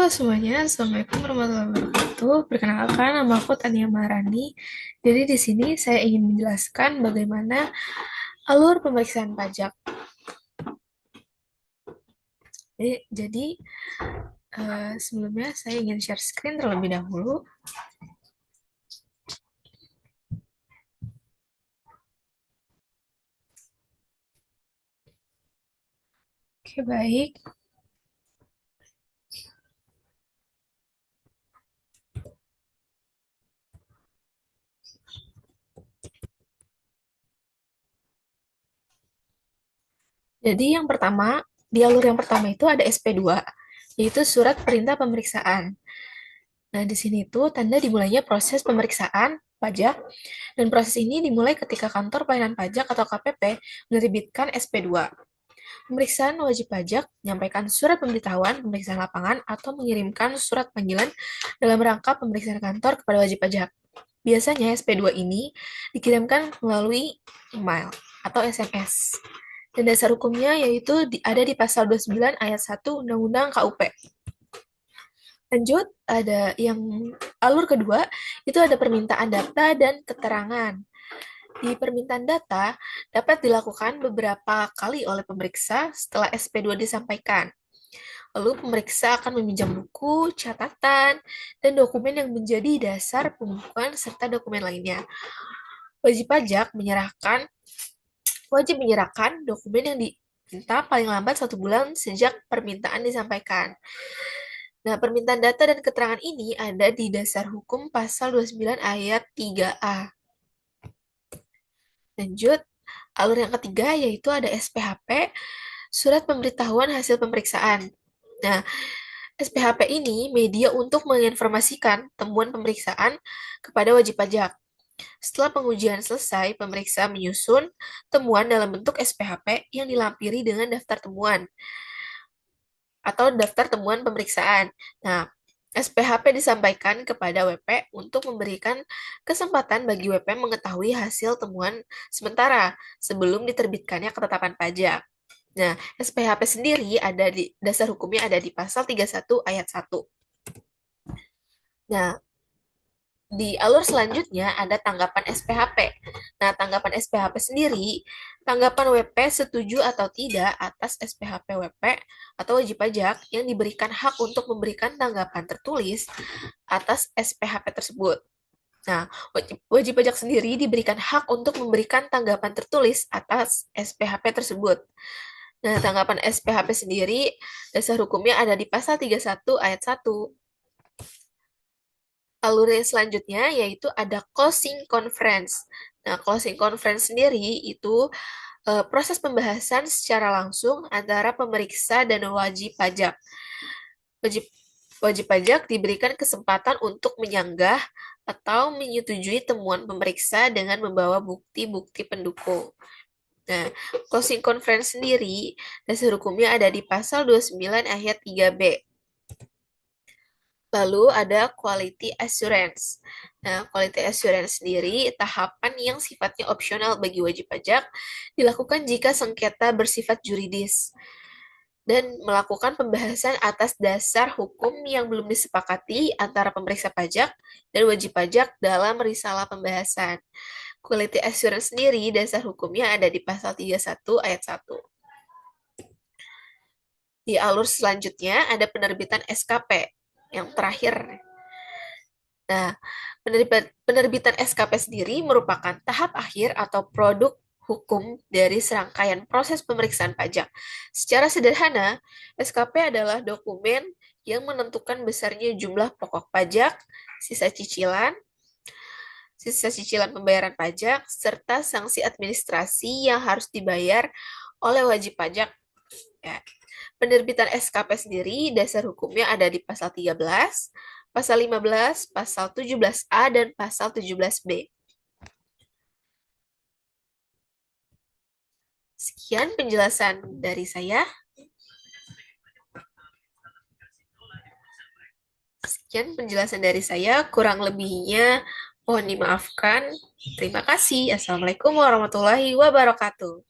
Semuanya, Assalamualaikum warahmatullahi wabarakatuh. Perkenalkan, nama aku Tania Maharani. Jadi di sini saya ingin menjelaskan bagaimana alur pemeriksaan pajak. Jadi, sebelumnya saya ingin share screen terlebih dahulu. Oke, baik. Jadi yang pertama, di alur yang pertama itu ada SP2, yaitu surat perintah pemeriksaan. Nah, di sini tuh tanda dimulainya proses pemeriksaan pajak, dan proses ini dimulai ketika kantor pelayanan pajak atau KPP menerbitkan SP2. Pemeriksaan wajib pajak menyampaikan surat pemberitahuan pemeriksaan lapangan atau mengirimkan surat panggilan dalam rangka pemeriksaan kantor kepada wajib pajak. Biasanya SP2 ini dikirimkan melalui email atau SMS. Dan dasar hukumnya yaitu ada di pasal 29 ayat 1 Undang-Undang KUP. Lanjut, ada yang alur kedua, itu ada permintaan data dan keterangan. Di permintaan data dapat dilakukan beberapa kali oleh pemeriksa setelah SP2 disampaikan. Lalu pemeriksa akan meminjam buku, catatan, dan dokumen yang menjadi dasar pembukuan serta dokumen lainnya. Wajib pajak wajib menyerahkan dokumen yang diminta paling lambat 1 bulan sejak permintaan disampaikan. Nah, permintaan data dan keterangan ini ada di dasar hukum pasal 29 ayat 3A. Lanjut, alur yang ketiga yaitu ada SPHP, Surat Pemberitahuan Hasil Pemeriksaan. Nah, SPHP ini media untuk menginformasikan temuan pemeriksaan kepada wajib pajak. Setelah pengujian selesai, pemeriksa menyusun temuan dalam bentuk SPHP yang dilampiri dengan daftar temuan atau daftar temuan pemeriksaan. Nah, SPHP disampaikan kepada WP untuk memberikan kesempatan bagi WP mengetahui hasil temuan sementara sebelum diterbitkannya ketetapan pajak. Nah, SPHP sendiri ada di dasar hukumnya ada di pasal 31 ayat 1. Nah, di alur selanjutnya ada tanggapan SPHP. Nah, tanggapan SPHP sendiri, tanggapan WP setuju atau tidak atas SPHP WP atau wajib pajak yang diberikan hak untuk memberikan tanggapan tertulis atas SPHP tersebut. Nah, wajib pajak sendiri diberikan hak untuk memberikan tanggapan tertulis atas SPHP tersebut. Nah, tanggapan SPHP sendiri, dasar hukumnya ada di pasal 31 ayat 1. Alur yang selanjutnya yaitu ada closing conference. Nah, closing conference sendiri itu proses pembahasan secara langsung antara pemeriksa dan wajib pajak. Wajib, wajib pajak diberikan kesempatan untuk menyanggah atau menyetujui temuan pemeriksa dengan membawa bukti-bukti pendukung. Nah, closing conference sendiri, dasar hukumnya ada di pasal 29 ayat 3B. Lalu ada quality assurance. Nah, quality assurance sendiri tahapan yang sifatnya opsional bagi wajib pajak dilakukan jika sengketa bersifat juridis dan melakukan pembahasan atas dasar hukum yang belum disepakati antara pemeriksa pajak dan wajib pajak dalam risalah pembahasan. Quality assurance sendiri dasar hukumnya ada di pasal 31 ayat 1. Di alur selanjutnya ada penerbitan SKP yang terakhir. Nah, penerbitan SKP sendiri merupakan tahap akhir atau produk hukum dari serangkaian proses pemeriksaan pajak. Secara sederhana, SKP adalah dokumen yang menentukan besarnya jumlah pokok pajak, sisa cicilan, sisa cicilan pembayaran pajak, serta sanksi administrasi yang harus dibayar oleh wajib pajak. Ya. Penerbitan SKP sendiri, dasar hukumnya ada di pasal 13, pasal 15, pasal 17A, dan pasal 17B. Sekian penjelasan dari saya. Kurang lebihnya mohon dimaafkan. Terima kasih. Assalamualaikum warahmatullahi wabarakatuh.